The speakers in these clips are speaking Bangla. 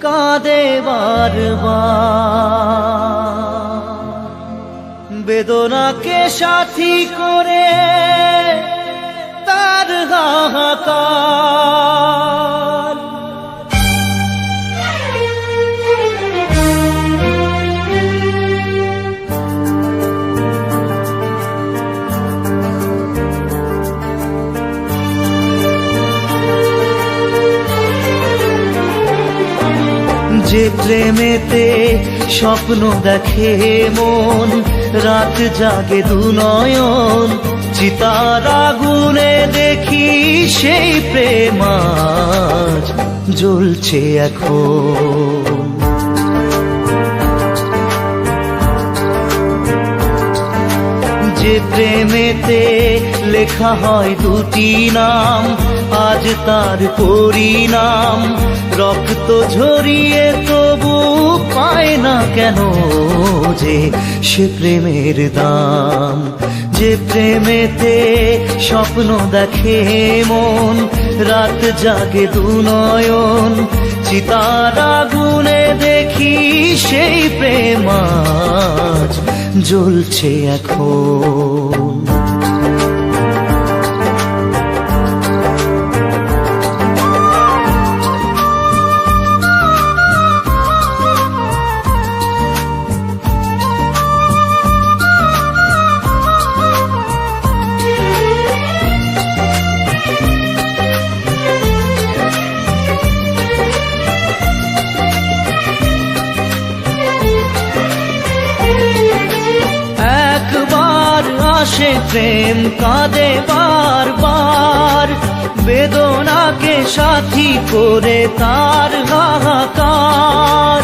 কাঁদে বারবার, বেদনাকে সাথী করে তার হাহাকার। যে প্রেমেতে স্বপ্ন দেখে মন, রাত জাগে দুনয়ন, চিতার আগুনে দেখি সেই প্রেম আজ জ্বলছে এখন। যে প্রেমেতে লেখা হয় দুটি নাম, আজ তার পরিণাম রক্ত ঝরিয়ে তবু পায় না কেন যে সে প্রেমের দাম। যে প্রেমেতে স্বপ্ন দেখে মন, রাত জাগে দুনয়ন, চিতার আগুনে দেখি সেই প্রেম আজ জ্বলছে এখন। আসে প্রেম কাঁদে বারবার, বেদনাকে সাথী করে তার হাহাকার।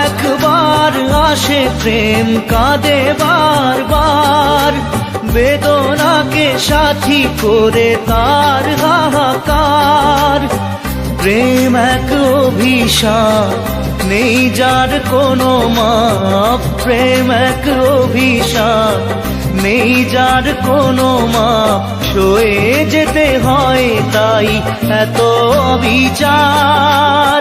একবার আসে প্রেম কাঁদে বারবার, বেদনাকে সাথী করে তার হাহাকার। প্রেম এক অভিশাপ, নেই যার কোনো মাপ। প্রেম এক অভিশাপ, নেই যার কোনো মাপ। সয়ে যেতে হয় তাই এত বিচার।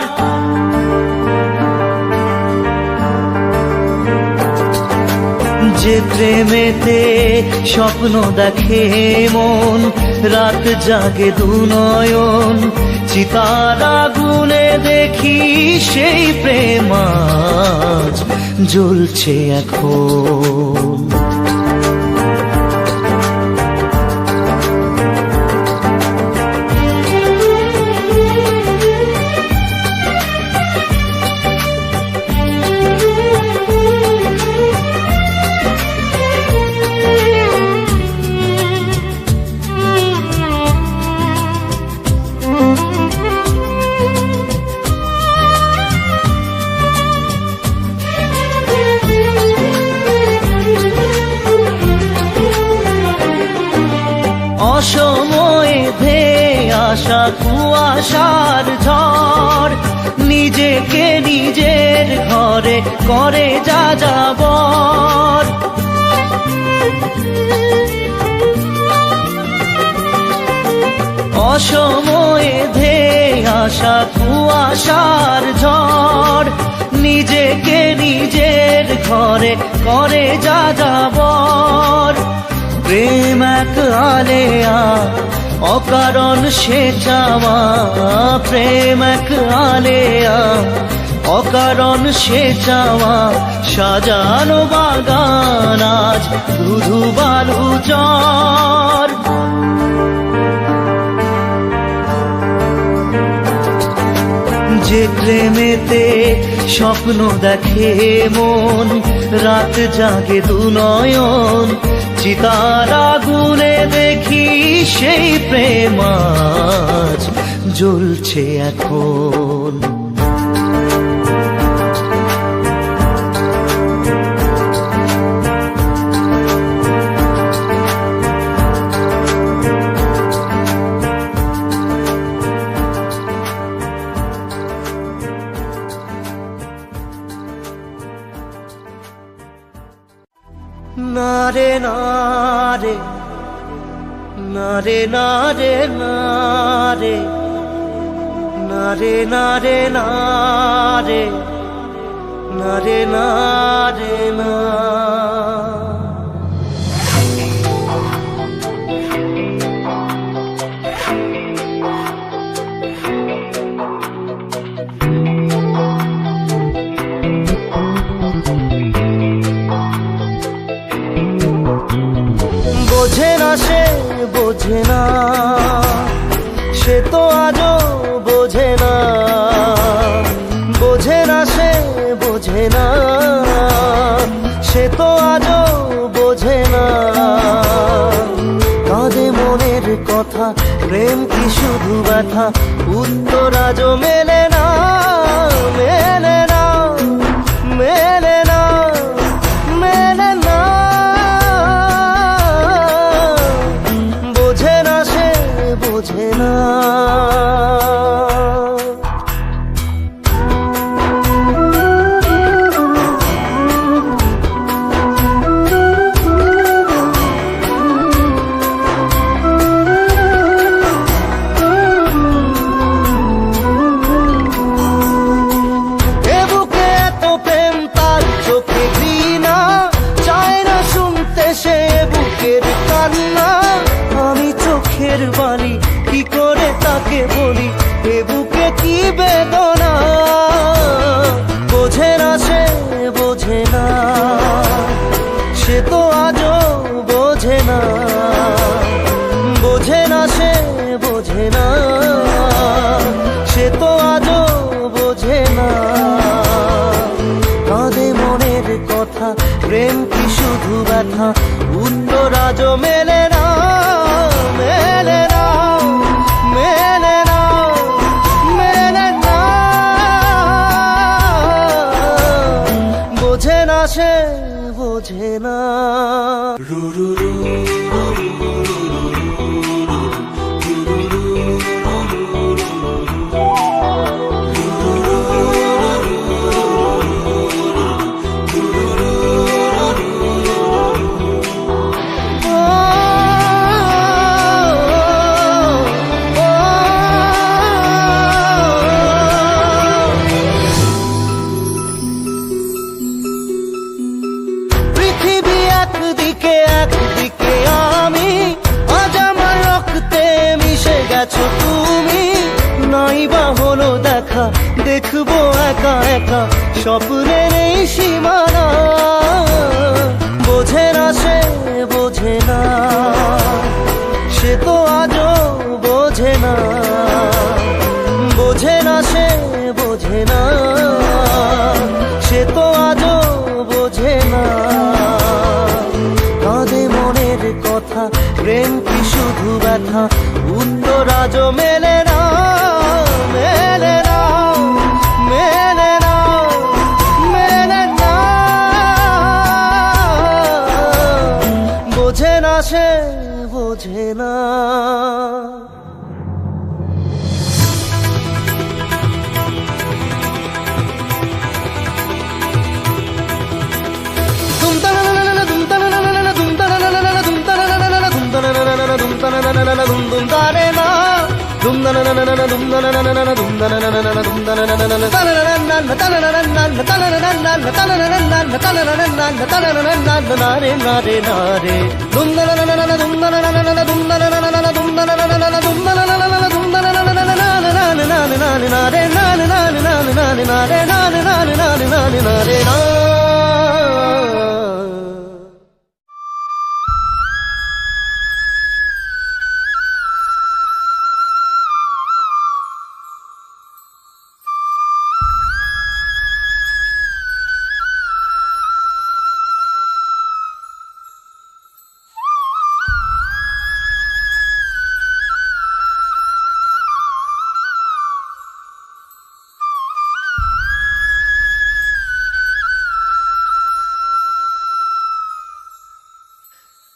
যে প্রেমেতে স্বপ্ন দেখে মন, রাত জাগে দুনয়ন, চিতার আগুনে দেখি সেই প্রেম আজ জ্বলছে এখন। অসময়ে ধেয়ে আসা কুয়াশার ঝড়, নিজেকে নিজের ঘরে করে যাযাবর। অসময়ে ধেয়ে আসা কুয়াশার ঝড়, নিজেকে নিজের ঘরে করে যাযাবর। প্রেম এক আলেয়া, অকারণ সে চাওয়া। প্রেম এক আলেয়া, অকারণ সে চাওয়া। সাজানো বাগান আজ ধুধু বালু চর। যে প্রেমেতে স্বপ্ন দেখে মন, রাত জাগে দুনয়ন, চিতার আগুনে দেখি সেই প্রেম আজ জ্বলছে এখন। নারে নারে না রে না রে না রে, না রে না রে না রে, না রে না রে না। বোঝে না সে বোঝে না, সে তো আজও বোঝে না, বোঝে না সে বোঝে না, সে তো আজও বোঝে না। কাঁদে মনের কথা, প্রেম কি শুধু ব্যথা, উত্তর আজও মেলে না, মেলে না, মেলে না, মেলে না। বোঝে না সে বোঝে না। আমি চোখের বালি কি করে তাকে বলি, এ বুকে কি বেদনা। বোঝে না সে বোঝে না, সে তো আজও বোঝে না, বোঝে না সে বোঝে না, সে তো আজও বোঝে না। কাঁদে মনের কথা, প্রেম কি শুধু ব্যথা, উত্তর আজও মেলে না, মেলে না, মেলে না, মেলে না। বোঝে না সে বোঝে না। তুমি নাই বা হলো দেখা, দেখবো একা একা স্বপ্নের এই সীমানা। বোঝে না সে বোঝে না, সে তো আজও বোঝে না, বোঝে না সে বোঝে না, সে তো আজও বোঝে না। কাঁদে মনের কথা, প্রেম কি শুধু ব্যথা, উত্তর আজও মেলে না, মেলে না, মেলে না, মেলে না। বোঝে না সে বোঝে না।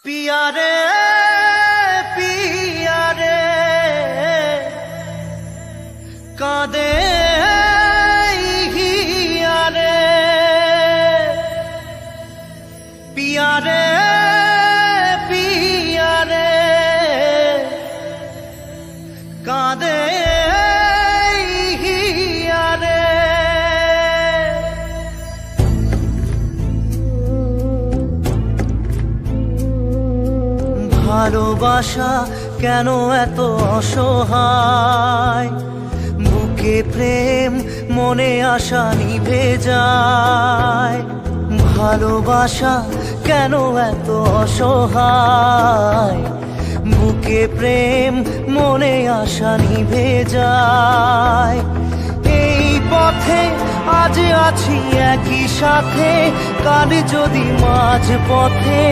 पिया रे कादे हिया रे पिया रे ভালোবাসা কেন এত অসহায়, বুকে প্রেম মনে আশা নিভে যায়। ভালোবাসা কেন এত অসহায়, বুকে প্রেম মনে আশা নিভে যায়। এই পথে আজ আছি একই সাথে, কাল যদি মাঝ পথে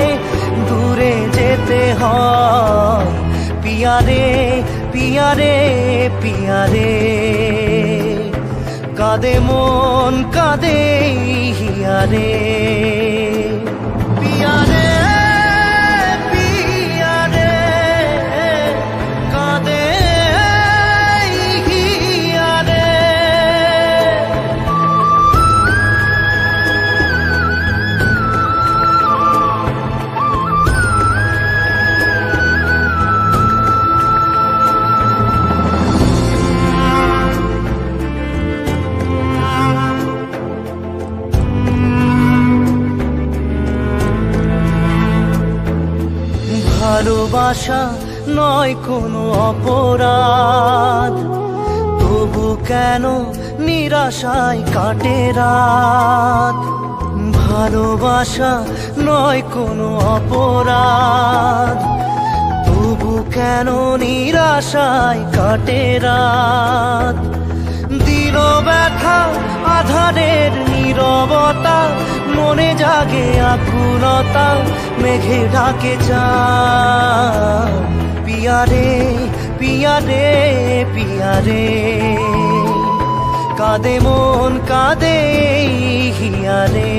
দূরে যেতে হয়। পিয়ারে পিয়ারে পিয়ারে, কাঁদে মন কাঁদে হিয়ারে। পিয়ারে পিয়ারে, কাঁদে হিয়ারে। ভালোবাসা নয় কোনো অপরাধ, তবু কেন নিরাশায় কাটে রাত। ভালোবাসা নয় কোনো অপরাধ, তবু কেন নিরাশায় কাটে রাত। দিল ব্যথা আধারের নীরবতা, মনে জাগে আকুলতা, মেঘে ঢাকে চাঁদ। পিয়ারে পিয়ারে পিয়ারে, কাঁদে মন কাঁদে হিয়ারে।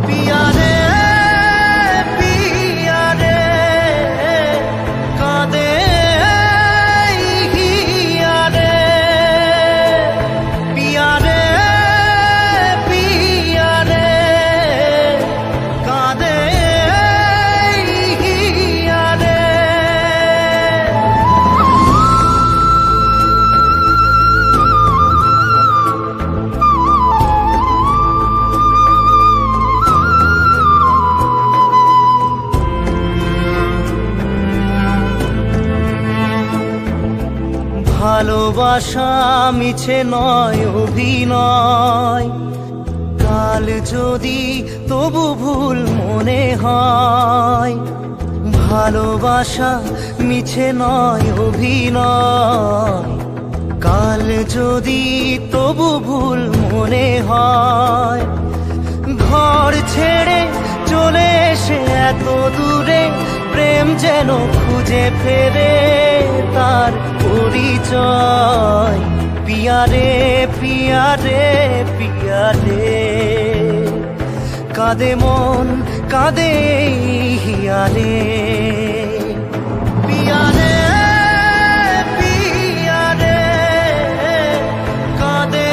পিয়ারে পিয়ারে, কাঁদে হিয়ারে। পিয়ারে পিয়ারে, কাঁদে হিয়ারে। ভালোবাসা মিছে নয় অভিনয়, কাল যদি তবু ভুল মনে হয়। ভালোবাসা মিছে নয় অভিনয়, কাল যদি তবু ভুল মনে হয়। ঘর ছেড়ে চলে এসে এত দূরে, প্রেম যেন খুঁজে ফেরে তার পরিচয়। পিয়ারে পিয়ারে পিয়ারে, কাঁদে মন কাঁদে হিয়ারে। পিয়ারে পিয়ারে, কাঁদে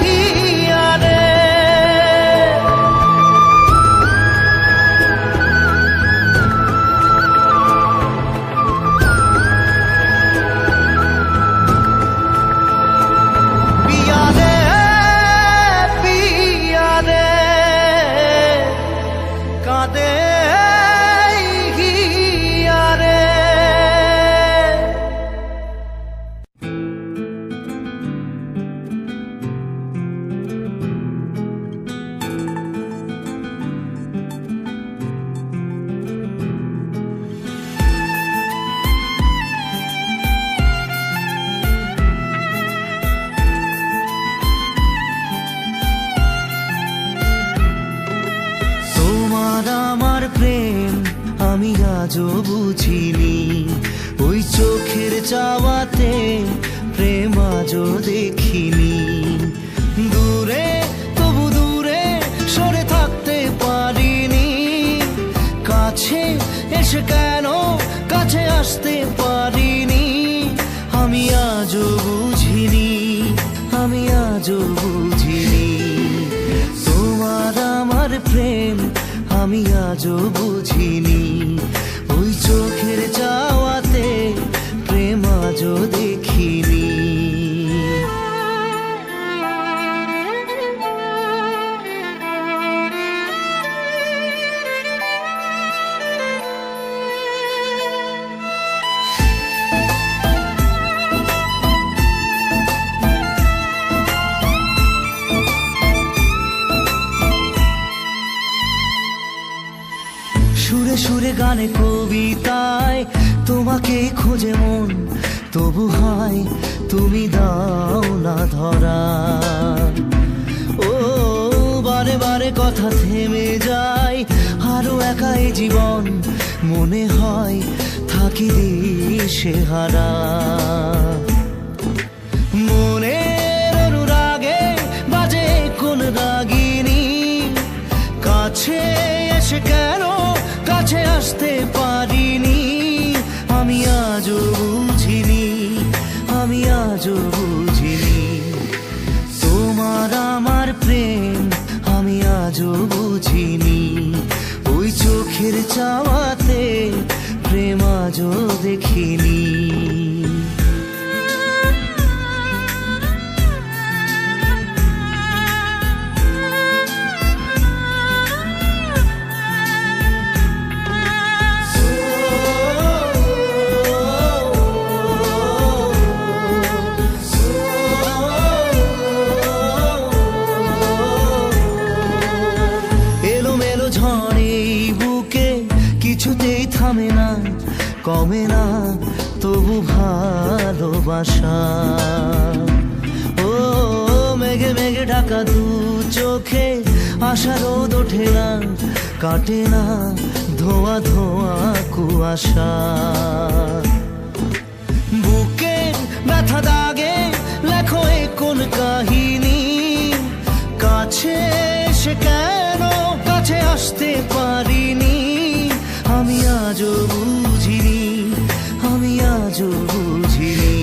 হিয়ারে। পিয়ারে পিয়ারে, কাঁদে হিয়ারে। তোমার আমার প্রেম আমি আজও বুঝিনি, ওই চোখের চাওয়াতে প্রেম আজও দেখিনি। দূরে তবু দূরে সরে থাকতে পারিনি, কাছে এসে কেন কাছে আসতে পারিনি। আমি আজও বুঝিনি, আমি আজও বুঝিনি। তোমার আমার প্রেম আমি আজও বুঝিনি, ওই চোখের চাওয়াতে প্রেম আজও দেখিনি। সুরে সুরে গানে কবিতায় তোমাকে খোঁজে মন, তবু হয় তুমি দাও না ধরা। ও বারে বারে কথা থেমে যায়, আরো একা এই জীবন, মনে হয় থাকি দিশে হারা। মনের অনুরাগে বাজে কোন রাগিনী, কাছে এসে কেন কাছে আসতে পারিনি। আমি আজও বুঝিনি, আমি আজও বুঝিনি তোমার আমার প্রেম, আমি আজও বুঝিনি। ওই চোখের চাওয়াতে প্রেম আজও দেখিনি। কিছুতেই থামে না, কমে না তবু ভালোবাসা। ও মেঘে মেঘে ঢাকা দু চোখে আশা রোদ ওঠে না, কাটে না ধোয়া ধোয়া কুয়াশা। বুকে ব্যথা দাগে লেখো এ কোন কাহিনী, কাছে এসে কেন কাছে আসতে পারিনি। আমি আজও বুঝিনি, আমি আজও বুঝিনি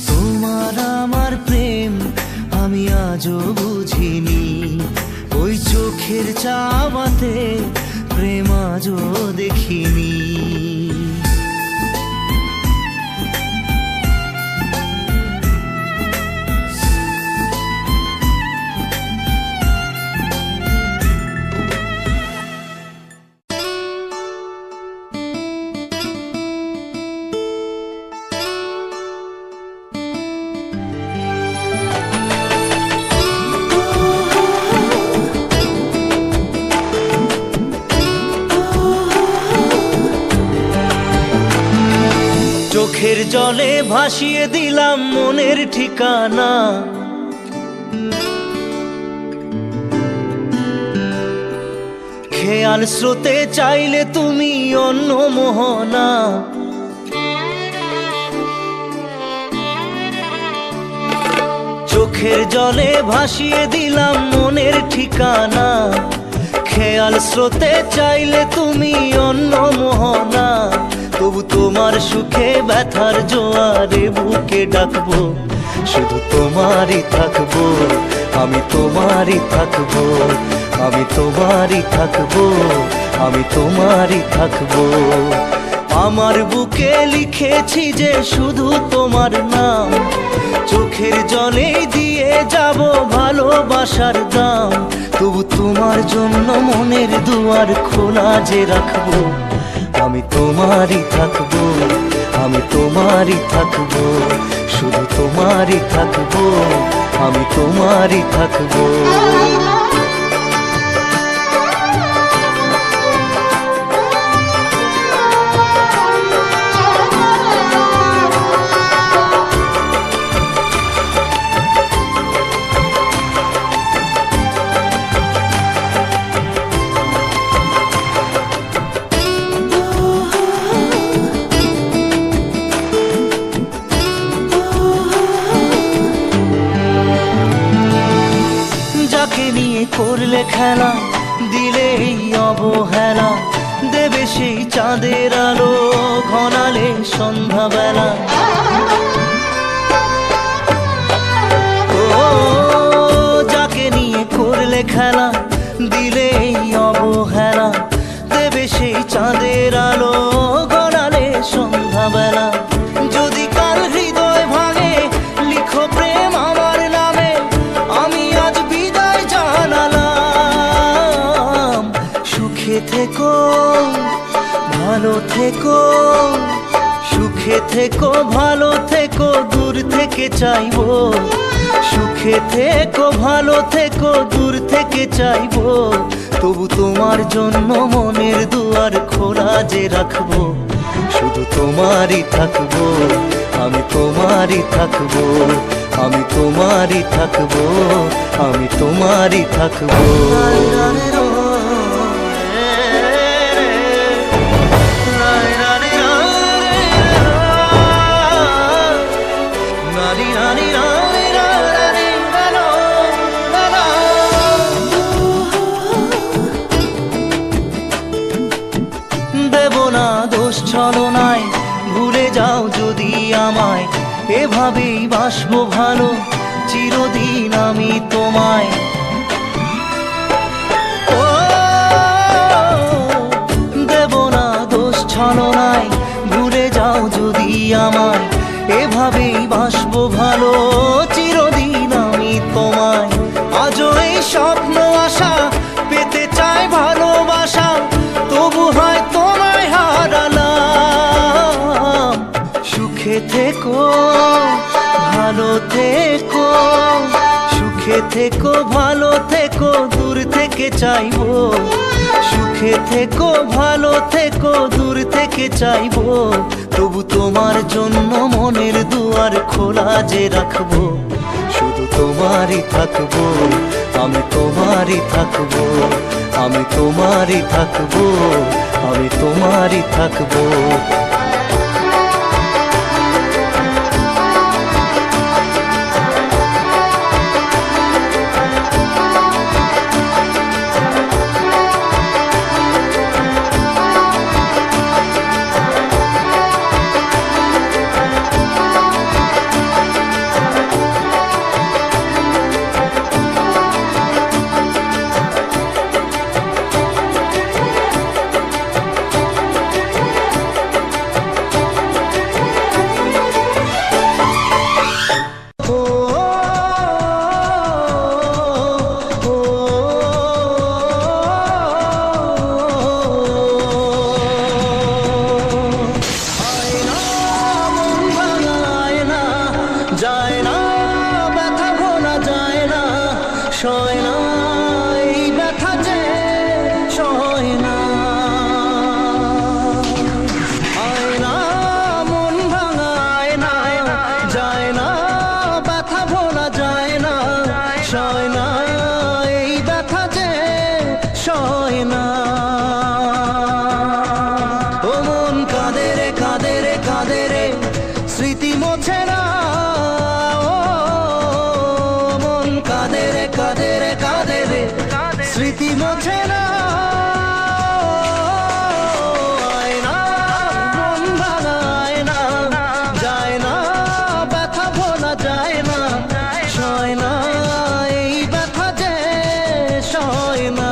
তোমার আমার প্রেম, আমি আজও বুঝিনি। ওই চোখের চাওয়াতে প্রেম আজও দেখিনি। চোখের জলে ভাসিয়ে দিলাম মনের ঠিকানা, খেয়াল স্রোতে চাইলে তুমি অন্য মোহনা। চোখের জলে ভাসিয়ে দিলাম মনের ঠিকানা, খেয়াল স্রোতে চাইলে তুমি অন্য মোহনা। তবু তোমার সুখে ব্যথার জোয়ারে বুকে ডাকবো, শুধু তোমারই থাকবো, আমি তোমারই থাকবো, আমি তোমারই থাকবো, আমি তোমারই থাকবো। আমার বুকে লিখেছি যে শুধু তোমার নাম, চোখের জলে দিয়ে যাব ভালোবাসার দাম। তবু তোমার জন্য মনের দুয়ার খোলা যে রাখবো, আমি তোমারই থাকবো, আমি তোমারই থাকবো, শুধু তোমারই থাকবো, আমি তোমারই থাকবো। করলে খেলা দিলে এই অবহেলা, দেবে সেই চাঁদের আলো ঘনালে সন্ধ্যাবেলা। ও যাকে নিয়ে করলে খেলা দিলে এই অবহেলা, দেবে সেই চাঁদের আলো ঘনালে সন্ধ্যাবেলা। যদি কাল হৃদয় ভাঙে লিখো প্রেম আমার নামে, আমি আজ বিদায় জানালাম। সুখে থেকো ভালো থেকো, সুখে থেকো ভালো থেকো, দূর থেকে চাইবো। সুখে থেকো ভালো থেকো, দূর থেকে চাইবো। তবু তোমার জন্য মনের দুয়ার খোলা যে রাখবো, শুধু তোমারই থাকবো, আমি তোমারই থাকবো, আমি তোমারই থাকবো, আমি তোমারই থাকবো। দেব না দোষ ছলনায়, ভুলে যাও যদি আমায়, এভাবেই বাসবো ভালো চিরদিন আমি তোমায়। ও দেব না দোষ ছলনায়, ভুলে যাও যদি আমায়, এভাবেই বাসবো ভালো চিরদিন আমি তোমায়। আজও এই স্বপ্ন আশা পেতে চাই ভালোবাসা, তবু হয় তোমায় হারালাম। সুখে থেকো ভালো থেকো, সুখে থেকো ভালো থেকো, দূর থেকে চাইবো। সুখে থেকো ভালো থেকো, দূর থেকে চাইবো, তবু তোমার জন্য মনের দুয়ার খোলা যে রাখবো, শুধু তোমারই থাকবো, আমি তোমারই থাকবো, আমি তোমারই থাকবো, আমি তোমারই থাকবো। যায় না ব্যথা ভোলা যায় না, সয় না এই ব্যথা যে সয় না। আয় না মন ভাঙায় না, যায় না ব্যথা ভোলা যায় না, সয় না এই ব্যথা যে সয় না। ও মন কাঁদে রে কাঁদে রে কাঁদে রে, স্মৃতি মোছে না। স্মৃতি মোছে না, আয় না মন ভাঙায় না, যায় না ব্যথা ভোলা যায় না, সয় না এই ব্যথা যে সয় না।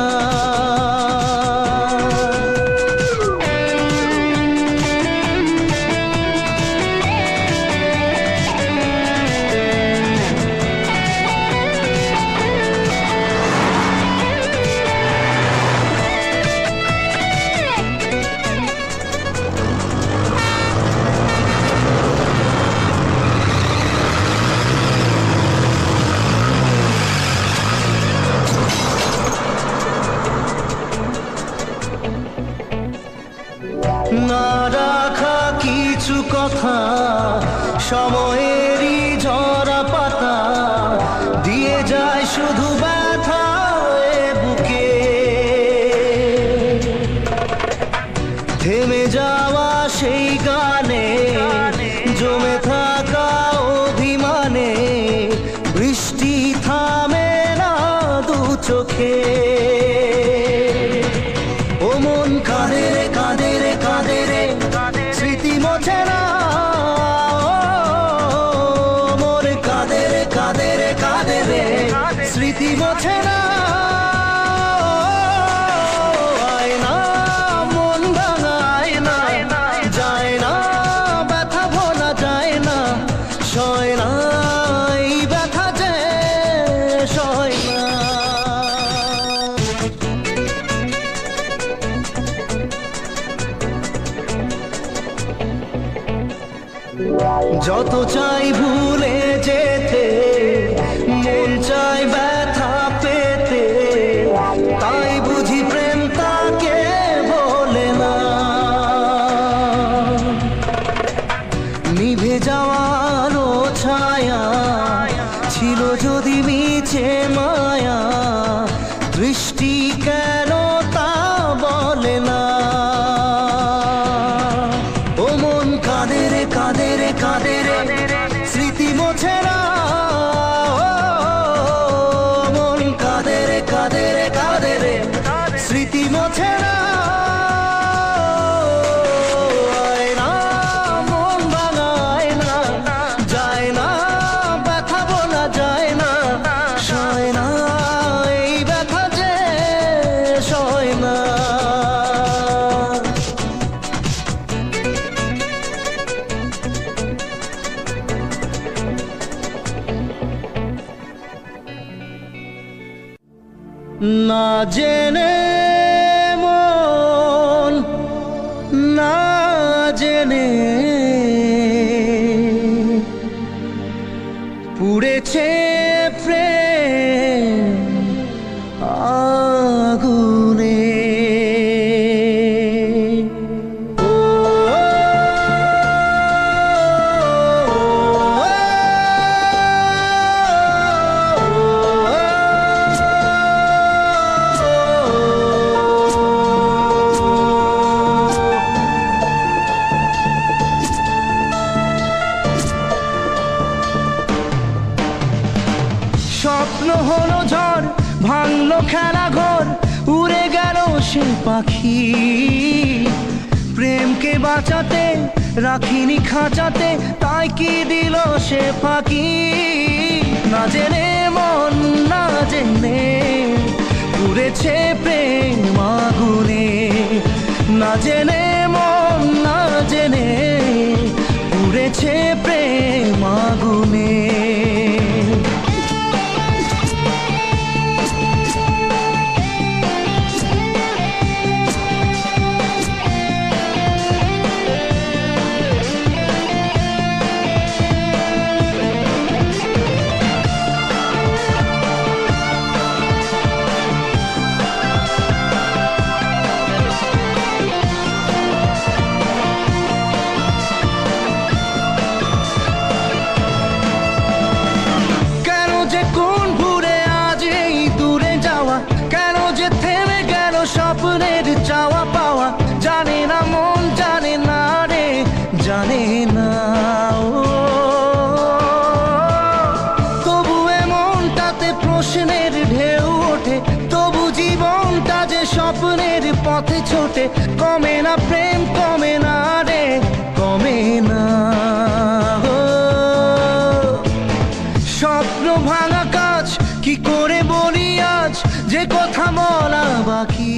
না রাখা কিছু কথা, সময়েরই ঝরা পাতা, দিয়ে যায় শুধু ব্যথা বুকে। থেমে যাওয়া সেই গানে, জমে থাকা অভিমানে, বৃষ্টি থামে না দু চোখে। ও মন কাঁদে রে কাঁদে রে কাঁদে রে, স্মৃতি মোছে না। মোর কাঁদে রে কাঁদে রে কাঁদে রে, স্মৃতি মোছে না। আয় না মন ভাঙায় না, যায় না ব্যথা ভোলা যায় না, সয় না এই ব্যথা যে সয় না। যত চাই ভুলে যেতে, মন চাই ব্যথা পেতে, তাই বুঝি মোছে না, আয়না মন ভাঙায় না, যায় না ব্যথা বলা যায় না, সয় না এই ব্যথা যে সয় না। না জেনে মন, না জেনে পুড়েছে প্রেম আগুনে। স্বপ্ন হলো ঝড়, ভাঙলো খেলা ঘর, উড়ে গেল সে পাখি। প্রেমকে বাঁচাতে রাখিনি খাঁচাতে, তাই কি দিল সে ফাঁকি। না জেনে মন, না জেনে পুড়েছে প্রেম আগুনে। না জেনে মন, না জেনে পুড়েছে প্রেম আগুনে। কোন ভুরে আজ এই দূরে যাওয়া, কেন যে থেমে গেল স্বপ্নের চাওয়া পাওয়া। জানে না মন, জানে না রে, জানে না ও। তবু এমনটাতে প্রশ্নের ঢেউ ওঠে, তবু জীবনটা যে স্বপ্নের পথে ছোটে। কমে না প্রেম, কমে না রে, কমে না। স্বপ্ন ভাঙা কাজ কি করে বলি আজ, যে কথা বলা বাকি।